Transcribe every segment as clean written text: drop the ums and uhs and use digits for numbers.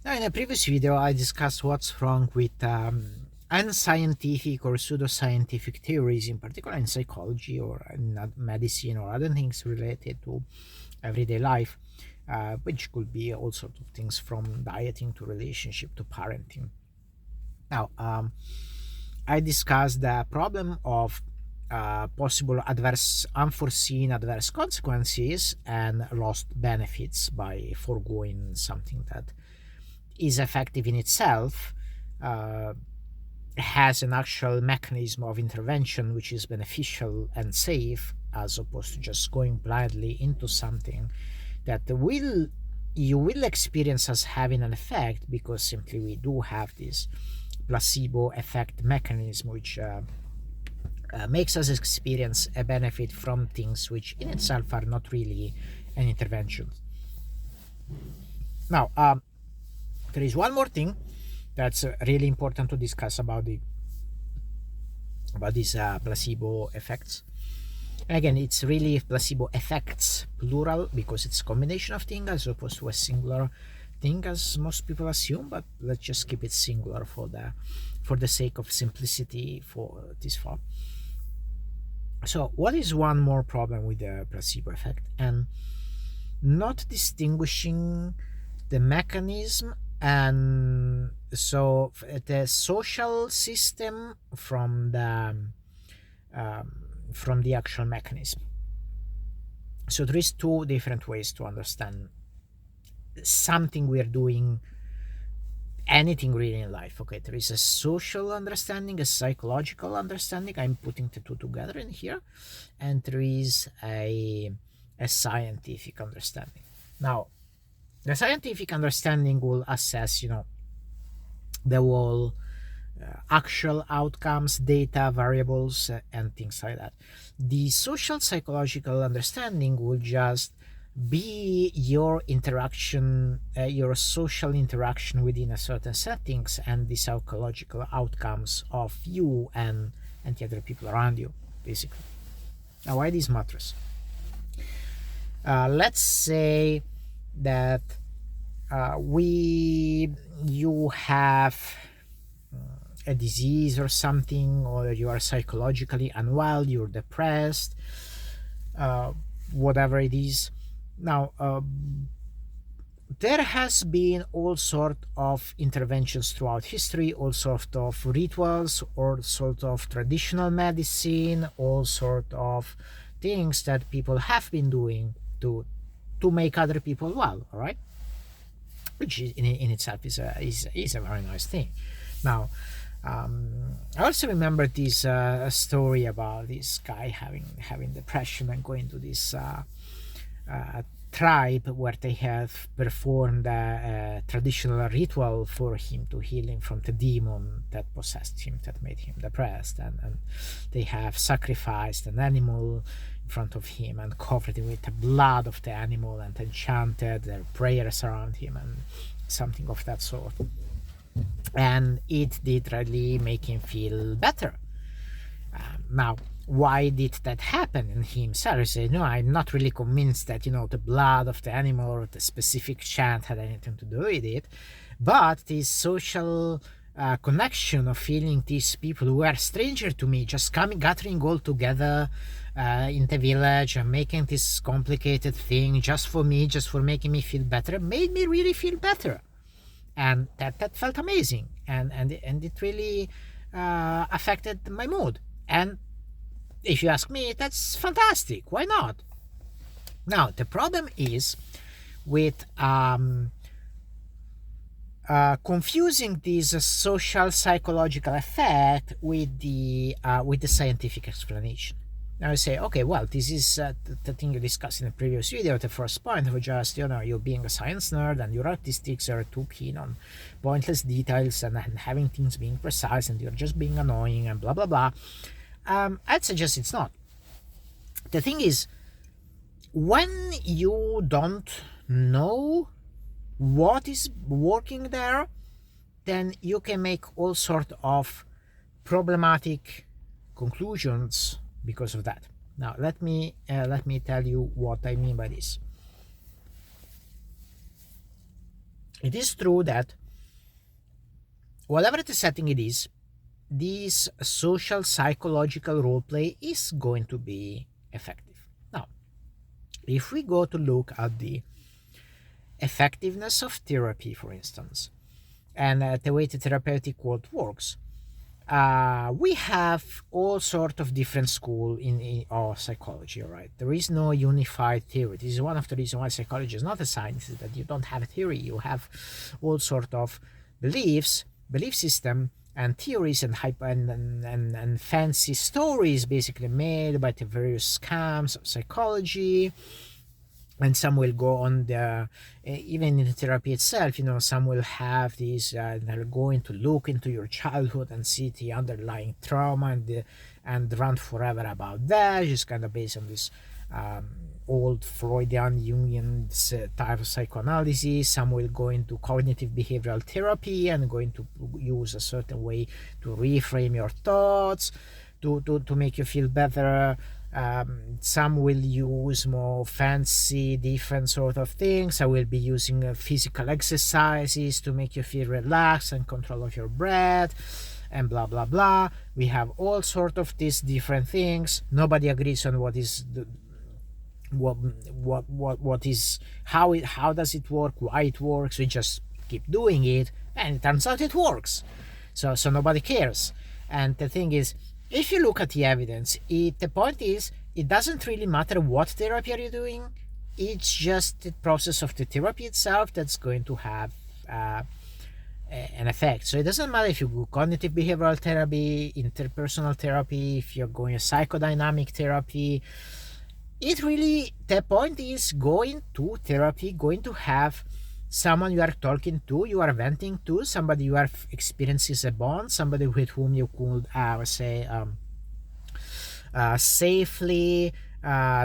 Now, in a previous video, I discussed what's wrong with unscientific or pseudoscientific theories, in particular in psychology or in medicine or other things related to everyday life, which could be all sorts of things from dieting to relationship to parenting. Now, I discussed the problem of possible unforeseen adverse consequences and lost benefits by foregoing something that is effective in itself, uh, has an actual mechanism of intervention which is beneficial and safe, as opposed to just going blindly into something that will you will experience as having an effect, because simply we do have this placebo effect mechanism which makes us experience a benefit from things which in itself are not really an intervention. Now, there is one more thing that's really important to discuss about these placebo effects. And again, it's really placebo effects plural, because it's a combination of things as opposed to a singular thing as most people assume. But let's just keep it singular for the sake of simplicity for this far. So, what is one more problem with the placebo effect? And not distinguishing the mechanism, and so the social system from the actual mechanism. So there is two different ways to understand something we're doing, anything really in life. Okay, there is a social understanding, a psychological understanding. I'm putting the two together in here, and there is a scientific understanding. Now, the scientific understanding will assess, the whole actual outcomes, data, variables, and things like that. The social psychological understanding will just be your interaction, your social interaction within a certain settings, and the psychological outcomes of you and the other people around you, basically. Now, why this matters? Let's say that you have a disease or something, or you are psychologically unwell, you're depressed, uh, whatever it is. Now, there has been all sort of interventions throughout history, all sort of rituals, all sort of traditional medicine, all sort of things that people have been doing to make other people well, all right? Which in itself is a very nice thing. Now, I also remember this story about this guy having depression and going to this tribe where they have performed a traditional ritual for him to heal him from the demon that possessed him, that made him depressed, and they have sacrificed an animal in front of him and covered it with the blood of the animal and enchanted their prayers around him and something of that sort, and it did really make him feel better. Now, why did that happen? And he himself said, "No, I'm not really convinced that the blood of the animal or the specific chant had anything to do with it, but this social connection of feeling these people who were stranger to me just coming, gathering all together in the village and making this complicated thing just for me, just for making me feel better, made me really feel better." And that felt amazing, and it really affected my mood. And if you ask me, that's fantastic. Why not? Now, the problem is with confusing this social psychological effect with the scientific explanation. Now I say, okay, well, this is the thing you discussed in the previous video. The first point of just, you being a science nerd and your artistics are too keen on pointless details and having things being precise, and you're just being annoying and blah blah blah. I'd suggest it's not. The thing is, when you don't know what is working there, then you can make all sort of problematic conclusions because of that. Now let me tell you what I mean by this. it is true that whatever the setting it is, this social psychological role play is going to be effective. Now, if we go to look at the effectiveness of therapy, for instance, and the way the therapeutic world works, we have all sort of different school in our psychology, right? There is no unified theory. This is one of the reasons why psychology is not a science, is that you don't have a theory. You have all sort of beliefs, belief system, and theories and and fancy stories basically made by the various scams of psychology. And some will go on the even in the therapy itself, some will have these they're going to look into your childhood and see the underlying trauma and run forever about that, just kind of based on this old Freudian Jungian type of psychoanalysis. Some will go into cognitive behavioral therapy and going to use a certain way to reframe your thoughts to make you feel better. Some will use more fancy, different sort of things. I will be using physical exercises to make you feel relaxed and control of your breath, and blah blah blah. We have all sort of these different things. Nobody agrees on what is the what is how does it work, why it works. We just keep doing it, and it turns out it works. So nobody cares. And the thing is, if you look at the evidence, the point is, it doesn't really matter what therapy are you doing. It's just the process of the therapy itself that's going to have an effect. So it doesn't matter if you do cognitive behavioral therapy, interpersonal therapy, if you're going a psychodynamic therapy. It really, the point is, going to therapy, going to have someone you are talking to, you are venting to, somebody you are experiencing a bond, somebody with whom you could safely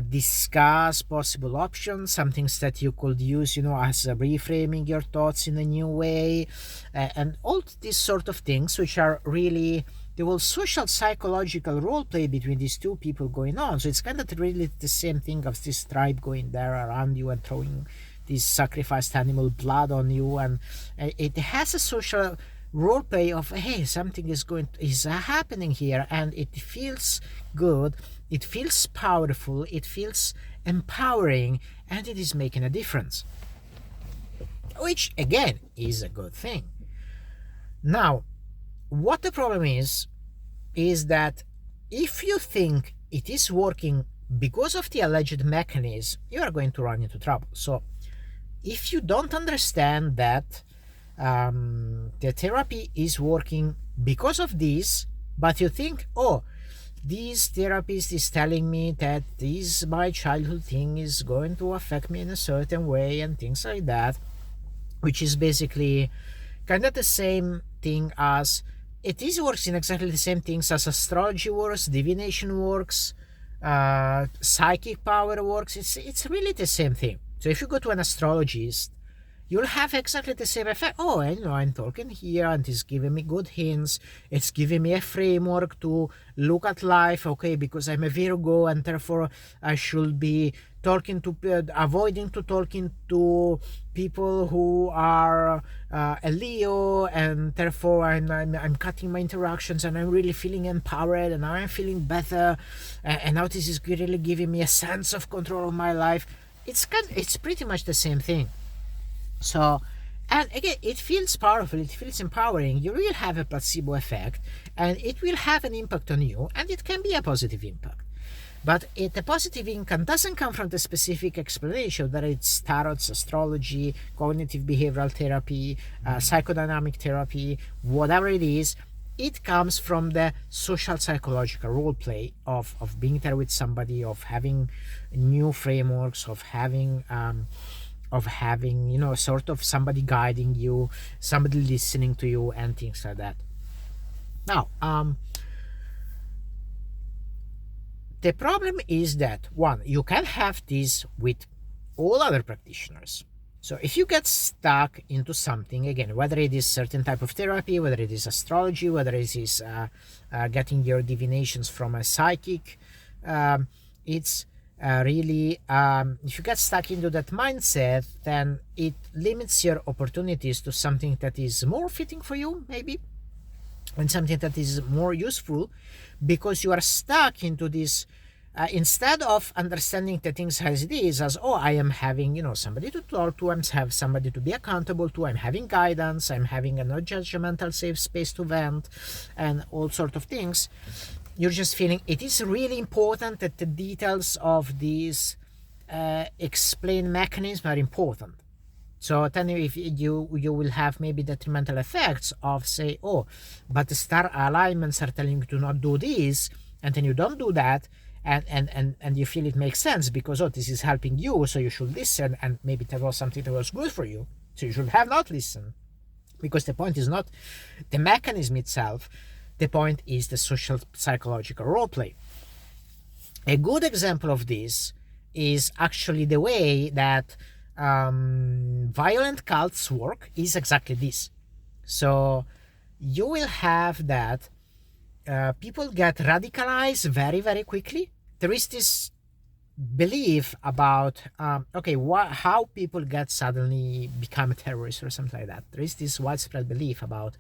discuss possible options, some things that you could use, as reframing your thoughts in a new way, and all these sort of things, which are really the whole social psychological role play between these two people going on. So it's kind of really the same thing of this tribe going there around you and throwing this sacrificed animal blood on you, and it has a social role play of, hey, something is happening here, and it feels good, it feels powerful, it feels empowering, and it is making a difference, which again is a good thing. Now, what the problem is that if you think it is working because of the alleged mechanism, you are going to run into trouble. So if you don't understand that the therapy is working because of this, but you think, oh, this therapist is telling me that this my childhood thing is going to affect me in a certain way and things like that, which is basically kind of the same thing as it is works in exactly the same things as astrology works, divination works, psychic power works. It's really the same thing. So if you go to an astrologist, you'll have exactly the same effect. Oh, I'm talking here and it's giving me good hints. It's giving me a framework to look at life. Okay, because I'm a Virgo and therefore I should be avoiding talking to people who are a Leo, and therefore I'm cutting my interactions, and I'm really feeling empowered, and now I'm feeling better, and now this is really giving me a sense of control of my life. It's pretty much the same thing. So, and again, it feels powerful, it feels empowering. You will have a placebo effect, and it will have an impact on you, and it can be a positive impact. But the positive income doesn't come from the specific explanation, whether it's tarot, astrology, cognitive behavioral therapy, psychodynamic therapy, whatever it is. It comes from the social psychological role play of being there with somebody, of having new frameworks, of having sort of somebody guiding you, somebody listening to you, and things like that. Now, the problem is that, one, you can have this with all other practitioners. So if you get stuck into something, again, whether it is certain type of therapy, whether it is astrology, whether it is getting your divinations from a psychic, it's really, if you get stuck into that mindset, then it limits your opportunities to something that is more fitting for you, maybe, and something that is more useful, because you are stuck into this. Instead of understanding the things as it is, as, oh, I am having, somebody to talk to, I'm have somebody to be accountable to, I'm having guidance, I'm having a non judgmental safe space to vent, and all sort of things, you're just feeling it is really important that the details of these explain mechanism are important. So then if you will have maybe detrimental effects of, say, oh, but the star alignments are telling you to not do this, and then you don't do that, and you feel it makes sense because, oh, this is helping you, so you should listen, and maybe that was something that was good for you, so you should have not listened. Because the point is not the mechanism itself, the point is the social psychological role play. A good example of this is actually the way that violent cults work is exactly this. So you will have that people get radicalized very, very quickly. There is this belief about how people get suddenly become a terrorist or something like that. There is this widespread belief about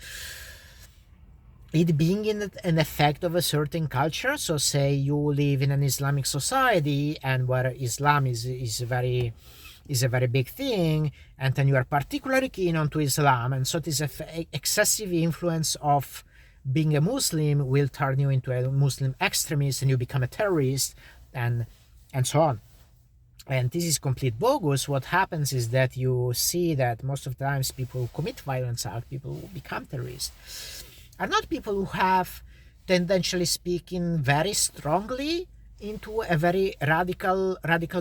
it being an effect of a certain culture. So say you live in an Islamic society and where Islam is a very big thing, and then you are particularly keen onto Islam, and so this excessive influence of being a Muslim will turn you into a Muslim extremist and you become a terrorist, and so on. And this is complete bogus. What happens is that you see that most of the times people who commit violence acts, people who become terrorists, are not people who have, tendentially speaking, very strongly into a very radical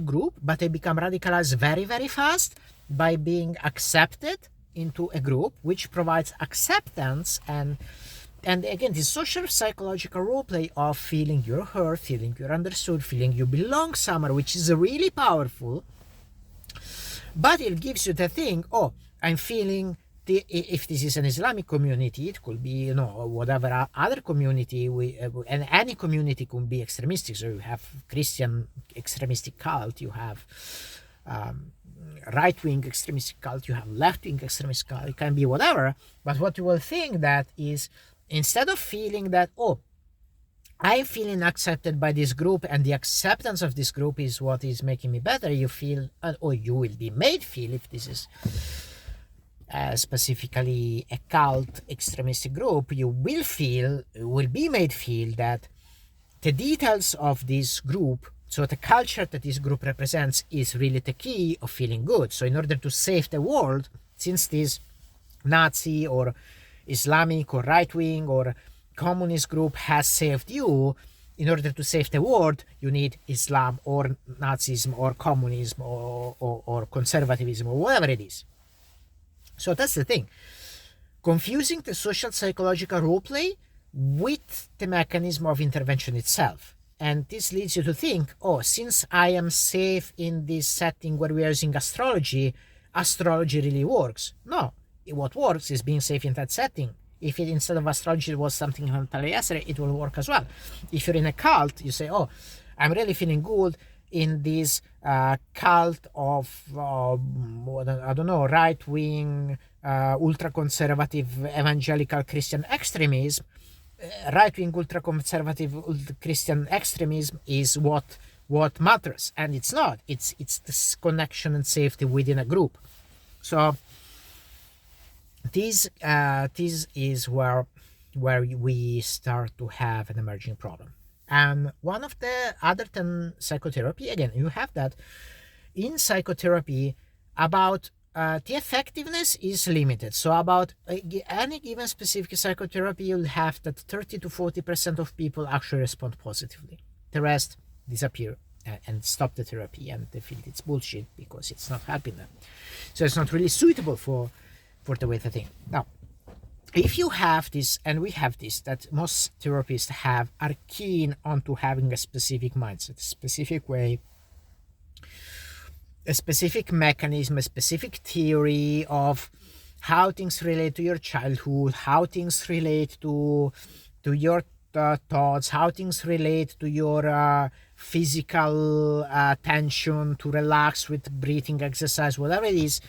group, but they become radicalized very, very fast by being accepted into a group which provides acceptance and again, this social psychological role play of feeling you're heard, feeling you're understood, feeling you belong somewhere, which is really powerful. But it gives you the thing, oh, I'm feeling if this is an Islamic community, it could be, whatever other community, and any community could be extremistic. So you have Christian extremistic cult, you have right-wing extremistic cult, you have left-wing extremistic cult, it can be whatever. But what you will think that is, instead of feeling that, oh, I'm feeling accepted by this group and the acceptance of this group is what is making me better, you feel, or you will be made feel, if this is specifically a cult extremistic group, you will be made feel that the details of this group, so the culture that this group represents, is really the key of feeling good. So in order to save the world, since this Nazi or Islamic or right-wing or communist group has saved you, in order to save the world, you need Islam or Nazism or communism or conservatism or whatever it is. So that's the thing. Confusing the social psychological role play with the mechanism of intervention itself. And this leads you to think, oh, since I am safe in this setting where we are using astrology really works. No, what works is being safe in that setting. If it, instead of astrology, was something from yesterday, it will work as well. If you're in a cult, you say, oh, I'm really feeling good in this cult of, I don't know, right-wing, ultra-conservative evangelical Christian extremism. Right-wing ultra-conservative Christian extremism is what matters, and it's not. It's this connection and safety within a group. So this is where we start to have an emerging problem. And one of the other than psychotherapy, again, you have that in psychotherapy about the effectiveness is limited. So about any given specific psychotherapy, you'll have that 30 to 40% of people actually respond positively. The rest disappear and stop the therapy, and they feel it's bullshit because it's not helping them. So it's not really suitable for the way to think. Now, if you have this, and we have this, that most therapists are keen onto having a specific mindset, a specific way, a specific mechanism, a specific theory of how things relate to your childhood, how things relate to your thoughts, how things relate to your physical tension, to relax with breathing exercise, whatever it is,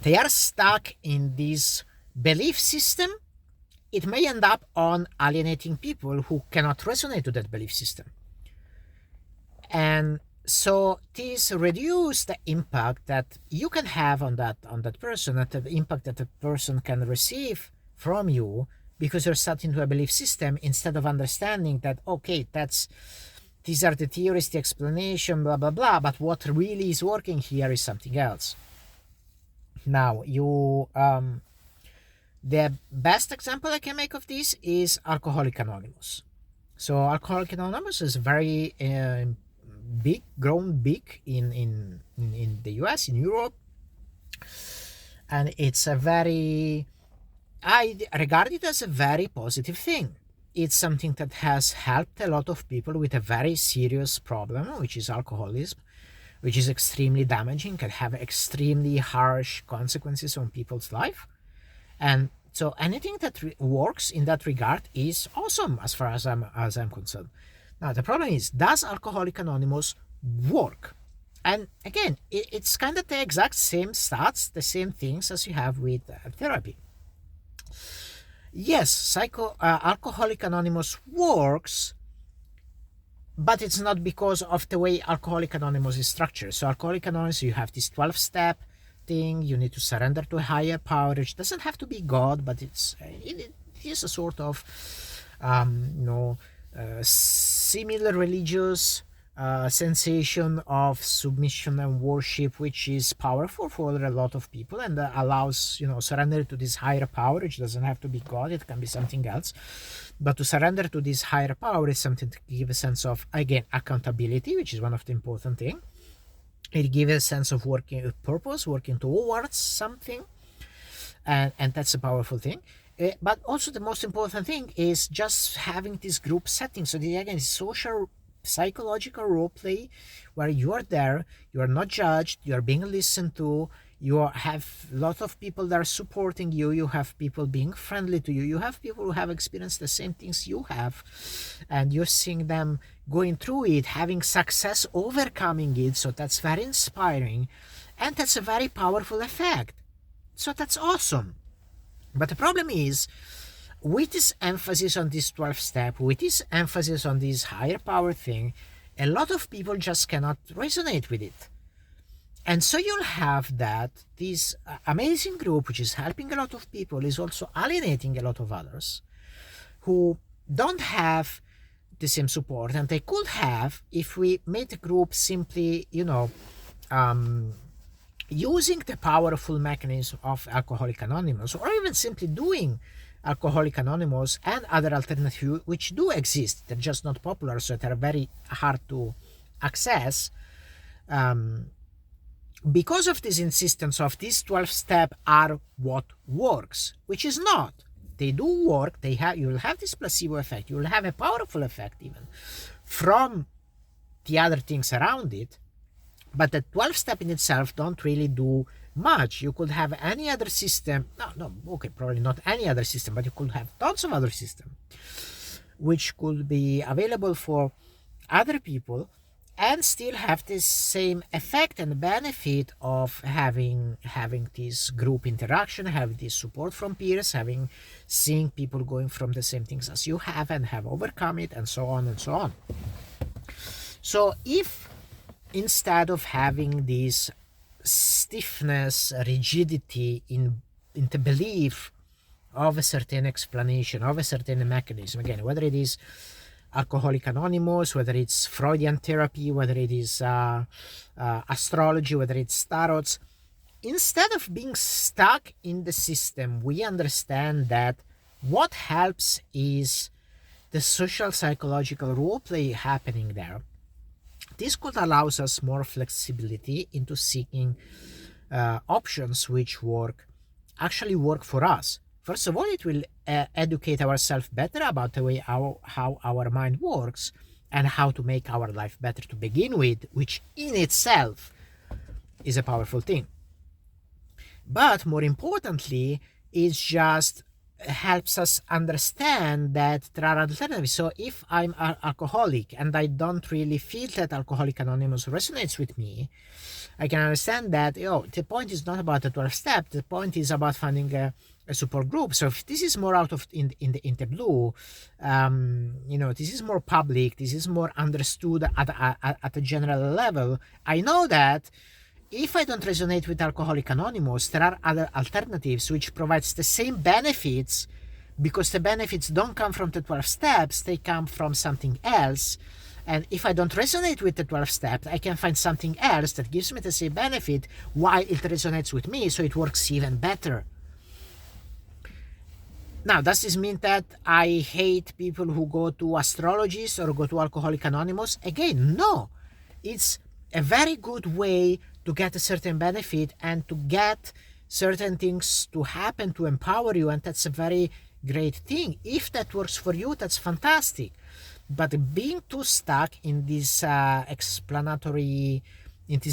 they are stuck in this belief system. It may end up on alienating people who cannot resonate to that belief system. And so this reduces the impact that you can have on that person, and the impact that the person can receive from you, because you're set into a belief system, instead of understanding that, okay, these are the theories, the explanation, blah blah blah, but what really is working here is something else. Now, the best example I can make of this is Alcoholic Anonymous. So Alcoholic Anonymous is very grown big in the US, in Europe, and it's I regard it as a very positive thing. It's something that has helped a lot of people with a very serious problem, which is alcoholism, which is extremely damaging, can have extremely harsh consequences on people's life. And so anything that works in that regard is awesome, as far as I'm concerned. Now the problem is, does Alcoholic Anonymous work? And again, it's kind of the exact same stats, the same things as you have with therapy. Yes, Alcoholic Anonymous works, but it's not because of the way Alcoholic Anonymous is structured. So Alcoholic Anonymous, you have this 12-step thing. You need to surrender to a higher power. It doesn't have to be God, but it is a sort of similar religious sensation of submission and worship, which is powerful for a lot of people, and allows surrender to this higher power, which doesn't have to be God. It can be something else, but to surrender to this higher power is something to give a sense of, again, accountability, which is one of the important things. It gives a sense of working with purpose, working towards something, and that's a powerful thing. But also the most important thing is just having this group setting. So again, social psychological role play, where you are there, you are not judged, you are being listened to, you have a lot of people that are supporting you, you have people being friendly to you, you have people who have experienced the same things you have, and you're seeing them going through it, having success, overcoming it. So that's very inspiring, and that's a very powerful effect. So that's awesome. But the problem is, with this emphasis on this 12 step, with this emphasis on this higher power thing, a lot of people just cannot resonate with it. And so you'll have that this amazing group, which is helping a lot of people, is also alienating a lot of others who don't have the same support, and they could have if we made the group simply, using the powerful mechanism of Alcoholic Anonymous, or even simply doing Alcoholic Anonymous and other alternatives which do exist. They're just not popular, so they're very hard to access. Because of this insistence of these 12 steps are what works, which is not. They do work. You will have this placebo effect. You will have a powerful effect even from the other things around it. But the 12 step in itself don't really do much. You could have any other system. Probably not any other system, but you could have tons of other systems which could be available for other people and still have this same effect and benefit of having this group interaction, having this support from peers, seeing people going from the same things as you have and have overcome it, and so on and so on. So if instead of having this stiffness, rigidity in the belief of a certain explanation, of a certain mechanism, again, whether it is Alcoholic Anonymous, whether it's Freudian therapy, whether it is astrology, whether it's tarots, instead of being stuck in the system, we understand that what helps is the social psychological role play happening there. This could allow us more flexibility into seeking options which actually work for us. First of all, it will educate ourselves better about the way how our mind works and how to make our life better to begin with, which in itself is a powerful thing. But more importantly, it's just helps us understand that there are alternatives. So if I'm an alcoholic and I don't really feel that Alcoholic Anonymous resonates with me, I can understand that, the point is not about the 12 steps. The point is about finding a support group. So if this is more out of in the blue, this is more public, this is more understood at a general level. I know that if I don't resonate with Alcoholic Anonymous, there are other alternatives which provides the same benefits, because the benefits don't come from the 12 steps, they come from something else. And if I don't resonate with the 12 steps, I can find something else that gives me the same benefit while it resonates with me, so it works even better. Now, does this mean that I hate people who go to astrologists or go to Alcoholic Anonymous? Again, no. It's a very good way to get a certain benefit and to get certain things to happen to empower you, and that's a very great thing. If that works for you, that's fantastic. But being too stuck in these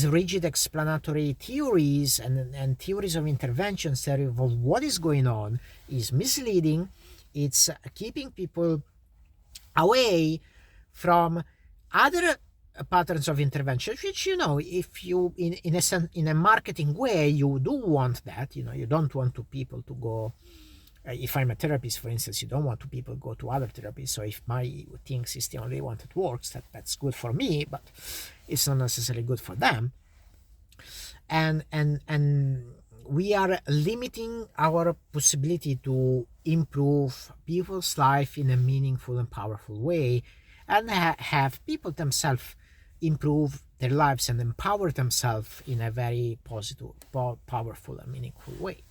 rigid explanatory theories and theories of interventions, theory of what is going on, is misleading. It's keeping people away from other patterns of intervention, which, if you in a marketing way, you do want that. You don't want people to go. If I'm a therapist, for instance, you don't want people go to other therapists. So if my things is the only one that works, that's good for me, but it's not necessarily good for them. And we are limiting our possibility to improve people's life in a meaningful and powerful way, and have people themselves improve their lives and empower themselves in a very positive, powerful, and meaningful way.